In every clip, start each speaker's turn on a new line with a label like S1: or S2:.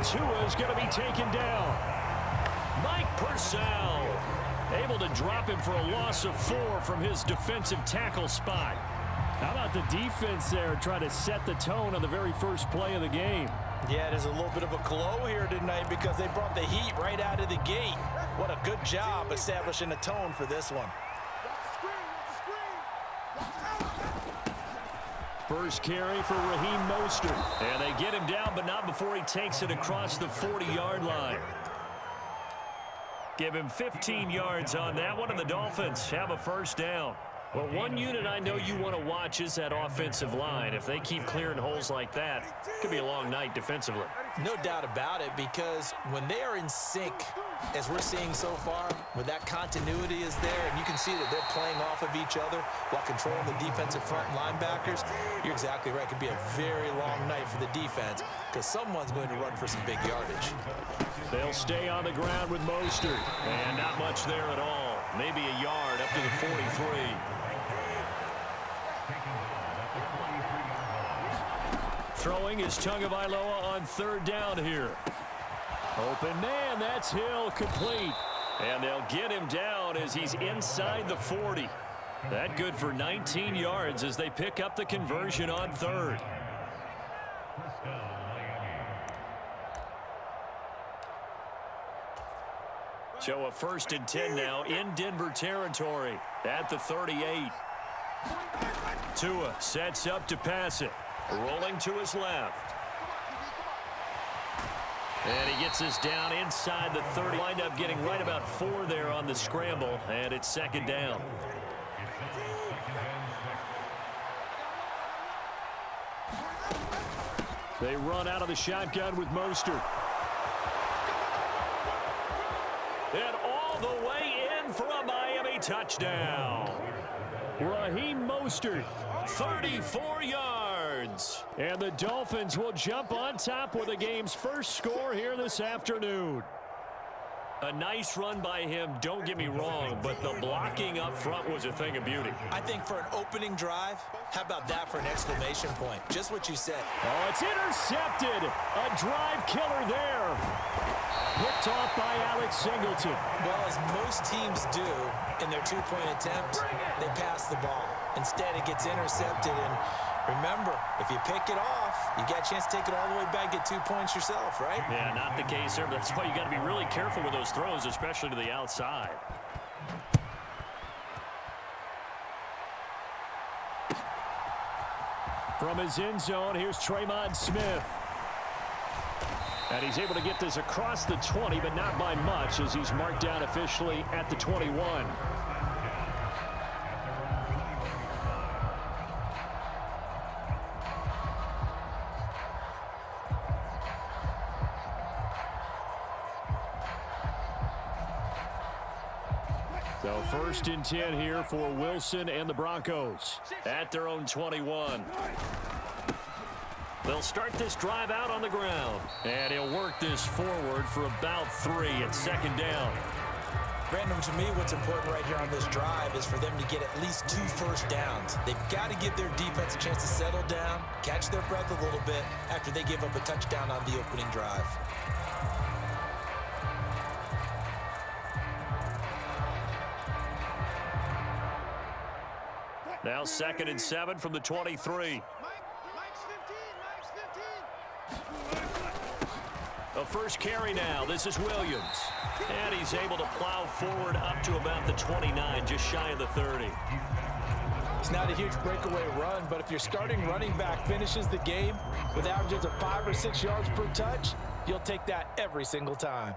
S1: Tua is going to be taken down. Mike Purcell able to drop him for a loss of 4 from his defensive tackle spot. How about the defense there trying to set the tone on the very first play of the game?
S2: Yeah, there's a little bit of a glow here tonight because they brought the heat right out of the gate. What a good job establishing a tone for this one.
S1: First carry for Raheem Mostert. And they get him down, but not before he takes it across the 40-yard line. Give him 15 yards on that one, and the Dolphins have a first down. Well, one unit I know you want to watch is that offensive line. If they keep clearing holes like that, it could be a long night defensively.
S2: No doubt about it, because when they are in sync, as we're seeing so far, where that continuity is there, and you can see that they're playing off of each other while controlling the defensive front linebackers, you're exactly right. It could be a very long night for the defense because someone's going to run for some big yardage.
S1: They'll stay on the ground with Mostert, and not much there at all. Maybe a yard up to the 43. Throwing is Tagovailoa on third down here. Open man, that's Hill, complete. And they'll get him down as he's inside the 40. That good for 19 yards as they pick up the conversion on third. So a 1st and 10 now in Denver territory at the 38. Tua sets up to pass it. Rolling to his left. And he gets us down inside the 30. Wind up getting right about 4 there on the scramble, and it's 2nd down. They run out of the shotgun with Mostert. And all the way in for a Miami touchdown. Raheem Mostert, 34 yards. And the Dolphins will jump on top with the game's first score here this afternoon. A nice run by him, don't get me wrong, but the blocking up front was a thing of beauty.
S2: I think for an opening drive, how about that for an exclamation point? Just what you said.
S1: Oh, it's intercepted. A drive killer there. Picked off by Alex Singleton.
S2: Well, as most teams do in their two-point attempt, they pass the ball. Instead, it gets intercepted. And remember, if you pick it off, you got a chance to take it all the way back, get 2 points yourself, right?
S1: Yeah, not the case there. But that's why you got to be really careful with those throws, especially to the outside. From his end zone, here's Tremont Smith. And he's able to get this across the 20, but not by much, as he's marked down officially at the 21. So 1st and 10 here for Wilson and the Broncos at their own 21. They'll start this drive out on the ground. And he'll work this forward for about 3 at 2nd down.
S2: Brandon, to me, what's important right here on this drive is for them to get at least 2 first downs. They've got to give their defense a chance to settle down, catch their breath a little bit after they give up a touchdown on the opening drive.
S1: Now 2nd and 7 from the 23. A first carry now. This is Williams. And he's able to plow forward up to about the 29, just shy of the 30.
S2: It's not a huge breakaway run, but if your starting running back finishes the game with averages of 5 or 6 yards per touch, you'll take that every single time.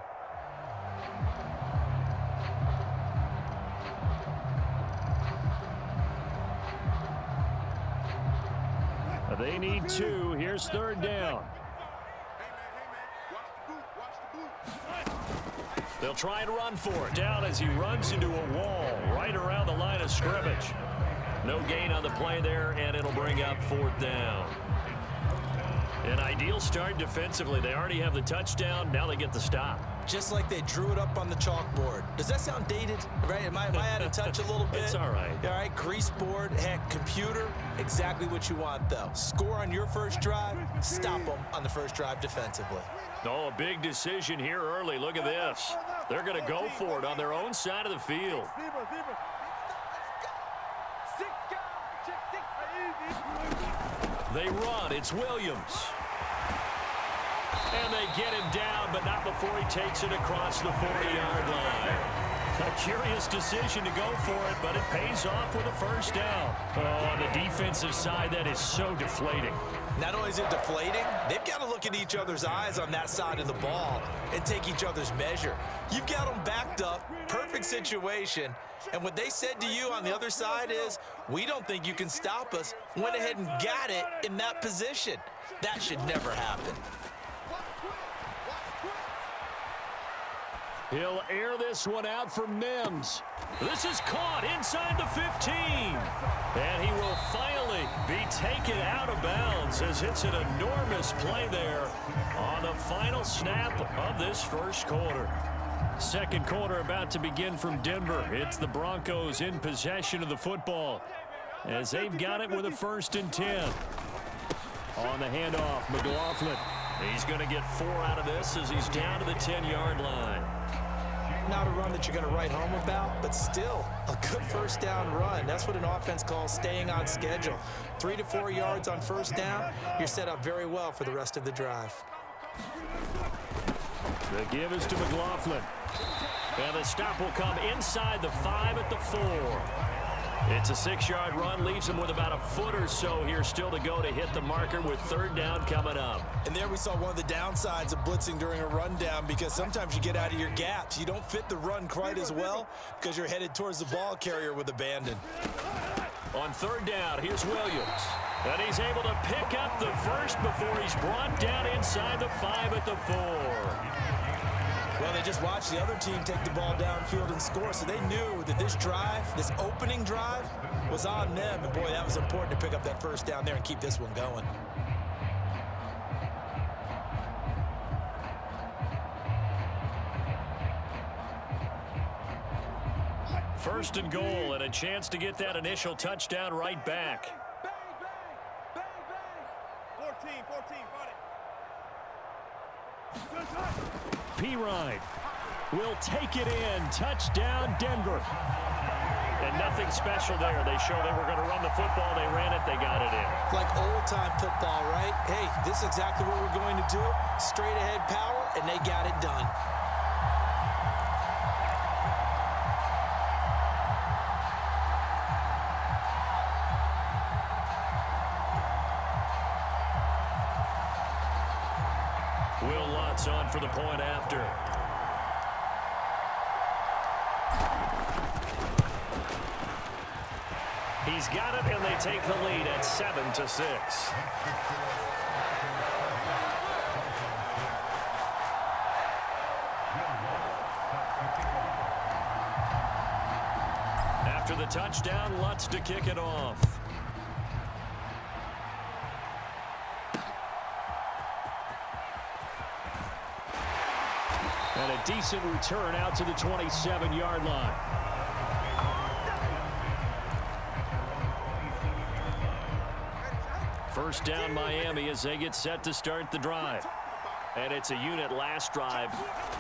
S1: They need 2. Here's 3rd down. They'll try and run for it. Down as he runs into a wall right around the line of scrimmage. No gain on the play there, and it'll bring up 4th down. An ideal start defensively. They already have the touchdown. Now they get the stop.
S2: Just like they drew it up on the chalkboard. Does that sound dated? Right? Am I out of touch a little bit?
S1: It's all right.
S2: All right, grease board, heck, computer, exactly what you want, though. Score on your first drive, stop them on the first drive defensively.
S1: Oh, a big decision here early. Look at this. They're going to go for it on their own side of the field. They run. It's Williams. And they get him down, but not before he takes it across the 40-yard line. A curious decision to go for it, but it pays off with a first down. Oh, on the defensive side, that is so deflating.
S2: Not only is it deflating, they've got to look at each other's eyes on that side of the ball and take each other's measure. You've got them backed up, perfect situation, and what they said to you on the other side is, we don't think you can stop us. Went ahead and got it in that position. That should never happen.
S1: He'll air this one out for Mims. This is caught inside the 15. And he will finally be taken out of bounds as it's an enormous play there on the final snap of this first quarter. Second quarter about to begin from Denver. It's the Broncos in possession of the football as they've got it with a 1st and 10. On the handoff, McLaughlin. He's going to get 4 out of this as he's down to the 10-yard line.
S2: Not a run that you're going to write home about, but still a good first down run. That's what an offense calls staying on schedule. 3 to 4 yards on first down, you're set up very well for the rest of the drive.
S1: The give is to McLaughlin. And the stop will come inside the 5 at the 4. It's a 6-yard run, leaves him with about a foot or so here still to go to hit the marker with 3rd down coming up.
S2: And there we saw one of the downsides of blitzing during a rundown, because sometimes you get out of your gaps. You don't fit the run quite as well because you're headed towards the ball carrier with abandon.
S1: On 3rd down, here's Williams. And he's able to pick up the first before he's brought down inside the 5 at the 4.
S2: Well, they just watched the other team take the ball downfield and score, so they knew that this drive, this opening drive, was on them. And, boy, that was important to pick up that first down there and keep this one going.
S1: First and goal, and a chance to get that initial touchdown right back.
S3: Bang, bang, bang, bang. 14,
S1: P-Ride will take it in. Touchdown, Denver. And nothing special there. They showed they were going to run the football. They ran it. They got it in.
S2: Like old-time football, right? Hey, this is exactly what we're going to do. Straight-ahead power, and they got it done.
S1: Will Lutz on for the point after. He's got it, and they take the lead at 7-6. After the touchdown, Lutz to kick it off. And a decent return out to the 27-yard line. First down, Miami, as they get set to start the drive. And it's a unit last drive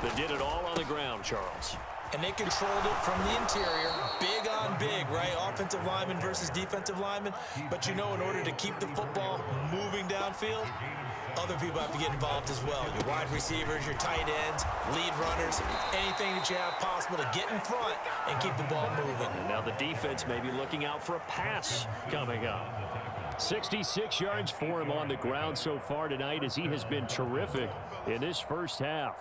S1: that did it all on the ground, Charles.
S2: And they controlled it from the interior. Big on big, right? Offensive lineman versus defensive lineman. But you know, in order to keep the football moving downfield, other people have to get involved as well. Your wide receivers, your tight ends, lead runners, anything that you have possible to get in front and keep the ball moving.
S1: And now the defense may be looking out for a pass coming up. 66 yards for him on the ground so far tonight, as he has been terrific in this first half.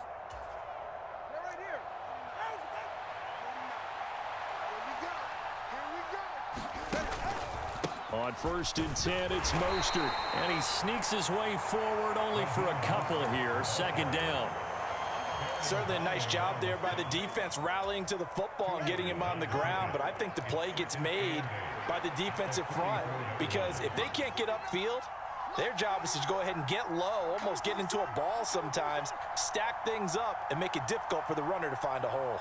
S1: On 1st and 10, it's Mostert. And he sneaks his way forward only for a couple here. 2nd down.
S2: Certainly a nice job there by the defense rallying to the football and getting him on the ground. But I think the play gets made by the defensive front, because if they can't get upfield, Their job is to go ahead and get low, almost get into a ball sometimes, stack things up, and make it difficult for the runner to find a hole.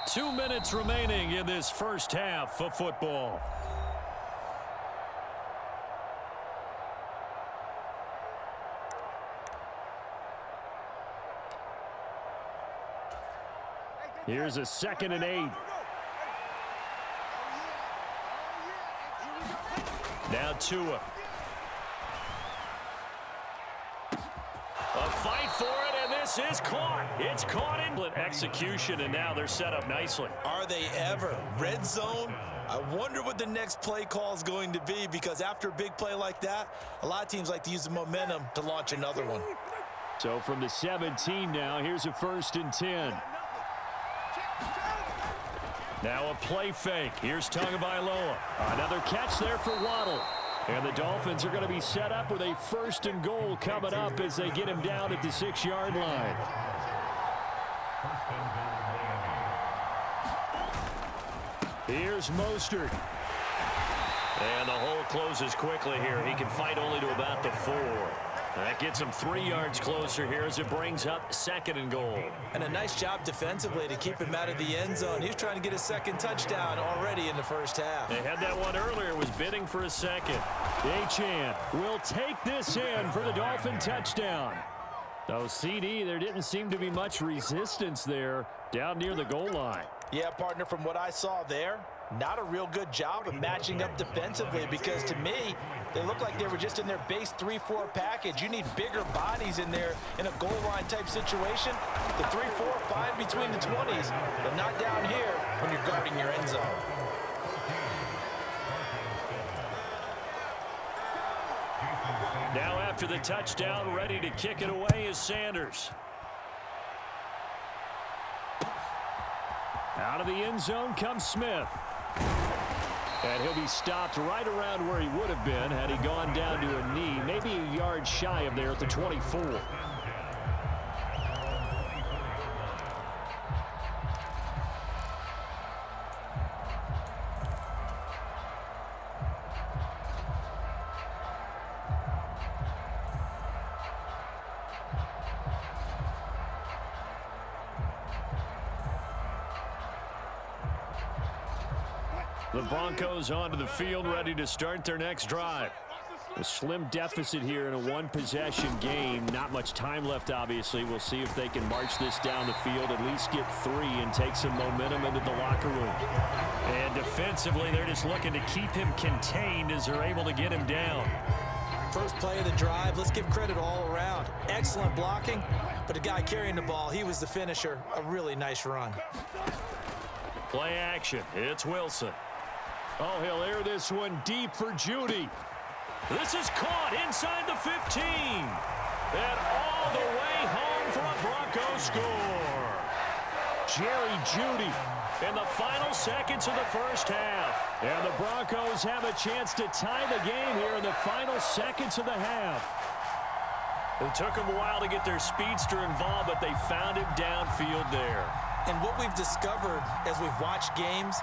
S1: 2 minutes remaining in this first half of football. Here's a 2nd and 8. Now Tua. A fight for it, and this is caught. It's caught in execution, and now they're set up nicely.
S2: Are they ever? Red zone? I wonder what the next play call is going to be, because after a big play like that, a lot of teams like to use the momentum to launch another one.
S1: So from the 17 now, here's a 1st and 10. Now a play fake. Here's Tagovailoa. Another catch there for Waddle. And the Dolphins are going to be set up with a 1st and goal coming up as they get him down at the 6-yard line. Here's Mostert. And the hole closes quickly here. He can fight only to about the 4. That gets him 3 yards closer here as it brings up 2nd and goal. And a nice job defensively to keep him out of the end zone. He was trying to get a 2nd touchdown already in the first half. They had that one earlier, was bidding for a 2nd. Achane will take this in for the Dolphin touchdown. Though CD, there didn't seem to be much resistance there down near the goal line. Yeah, partner, from what I saw there, not a real good job of matching up defensively, because to me, they look like they were just in their base 3-4 package. You need bigger bodies in there in a goal line type situation. The 3-4 fine between the 20s, but not down here when you're guarding your end zone. Now after the touchdown, ready to kick it away is Sanders. Out of the end zone comes Smith. And he'll be stopped right around where he would have been had he gone down to a knee, maybe a yard shy of there at the 24. The Broncos onto the field, ready to start their next drive. A slim deficit here in a one-possession game. Not much time left, obviously. We'll see if they can march this down the field, at least get 3 and take some momentum into the locker room. And defensively, they're just looking to keep him contained as they're able to get him down. First play of the drive, let's give credit all around. Excellent blocking, but the guy carrying the ball, he was the finisher. A really nice run. Play action. It's Wilson. Oh, he'll air this one deep for Judy. This is caught inside the 15. And all the way home for a Bronco score. Jerry Judy in the final seconds of the first half. And the Broncos have a chance to tie the game here in the final seconds of the half. It took them a while to get their speedster involved, but they found him downfield there. And what we've discovered as we've watched games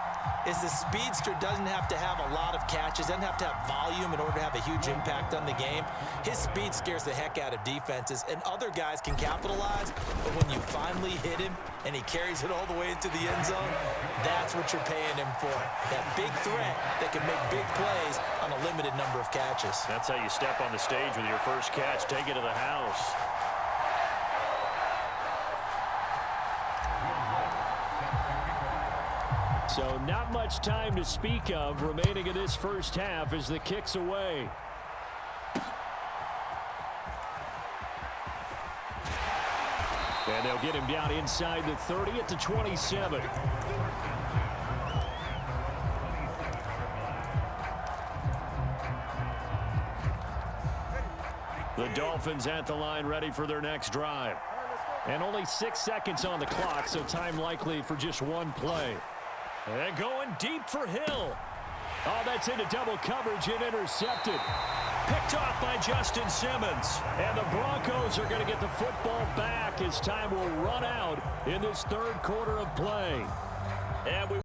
S1: is the speedster doesn't have to have a lot of catches, doesn't have to have volume in order to have a huge impact on the game. His speed scares the heck out of defenses, and other guys can capitalize, but when you finally hit him and he carries it all the way into the end zone, that's what you're paying him for. That big threat that can make big plays on a limited number of catches. That's how you step on the stage with your first catch. Take it to the house. So not much time to speak of remaining in this first half as the kick's away. And they'll get him down inside the 30 at the 27. The Dolphins at the line, ready for their next drive. And only 6 seconds on the clock, so time likely for just one play. And going deep for Hill. Oh, that's into double coverage and intercepted. Picked off by Justin Simmons. And the Broncos are going to get the football back as time will run out in this third quarter of play. And we